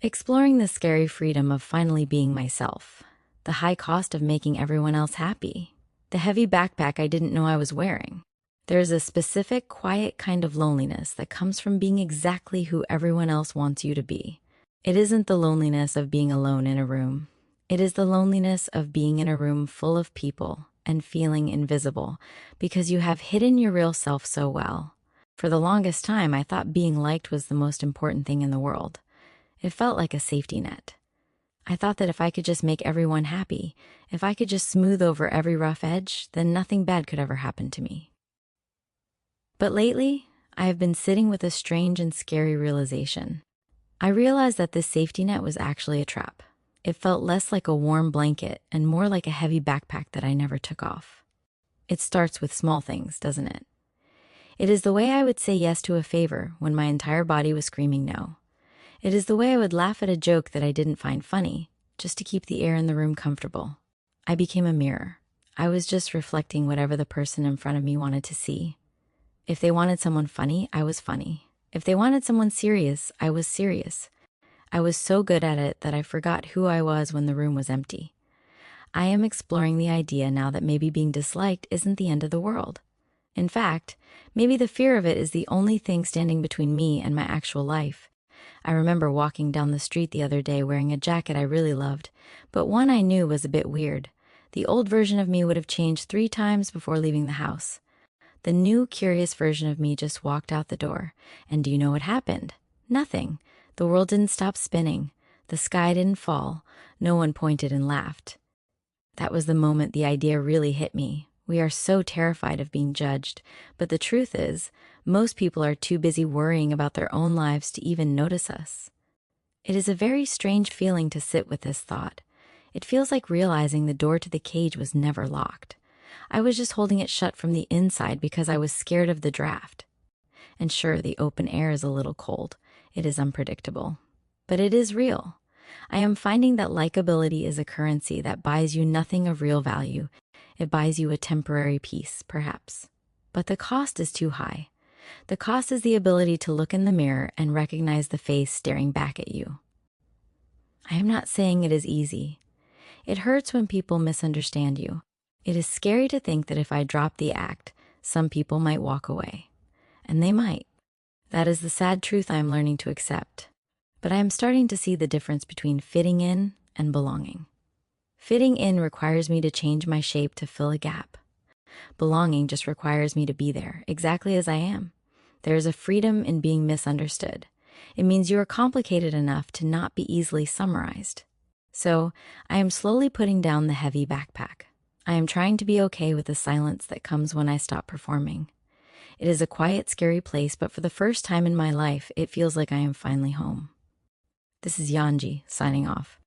Exploring the scary freedom of finally being myself, the high cost of making everyone else happy, the heavy backpack I didn't know I was wearing. There's a specific, quiet kind of loneliness that comes from being exactly who everyone else wants you to be. It isn't the loneliness of being alone in a room. It is the loneliness of being in a room full of people and feeling invisible because you have hidden your real self so well. For the longest time, I thought being liked was the most important thing in the world. It felt like a safety net. I thought that if I could just make everyone happy, if I could just smooth over every rough edge, then nothing bad could ever happen to me. But lately, I have been sitting with a strange and scary realization. I realized that this safety net was actually a trap. It felt less like a warm blanket and more like a heavy backpack that I never took off. It starts with small things, doesn't it? It is the way I would say yes to a favor when my entire body was screaming no. It is the way I would laugh at a joke that I didn't find funny, just to keep the air in the room comfortable. I became a mirror. I was just reflecting whatever the person in front of me wanted to see. If they wanted someone funny, I was funny. If they wanted someone serious, I was serious. I was so good at it that I forgot who I was when the room was empty. I am exploring the idea now that maybe being disliked isn't the end of the world. In fact, maybe the fear of it is the only thing standing between me and my actual life. I remember walking down the street the other day wearing a jacket I really loved, but one I knew was a bit weird. The old version of me would have changed 3 times before leaving the house. The new, curious version of me just walked out the door. And do you know what happened? Nothing. The world didn't stop spinning. The sky didn't fall. No one pointed and laughed. That was the moment the idea really hit me. We are so terrified of being judged, but the truth is, most people are too busy worrying about their own lives to even notice us. It is a very strange feeling to sit with this thought. It feels like realizing the door to the cage was never locked. I was just holding it shut from the inside because I was scared of the draft. And sure, the open air is a little cold. It is unpredictable. But it is real. I am finding that likability is a currency that buys you nothing of real value. It buys you a temporary peace, perhaps. But the cost is too high. The cost is the ability to look in the mirror and recognize the face staring back at you. I am not saying it is easy. It hurts when people misunderstand you. It is scary to think that if I drop the act, some people might walk away. And they might. That is the sad truth I am learning to accept. But I am starting to see the difference between fitting in and belonging. Fitting in requires me to change my shape to fill a gap. Belonging just requires me to be there, exactly as I am. There is a freedom in being misunderstood. It means you are complicated enough to not be easily summarized. So, I am slowly putting down the heavy backpack. I am trying to be okay with the silence that comes when I stop performing. It is a quiet, scary place, but for the first time in my life, it feels like I am finally home. This is Yanji, signing off.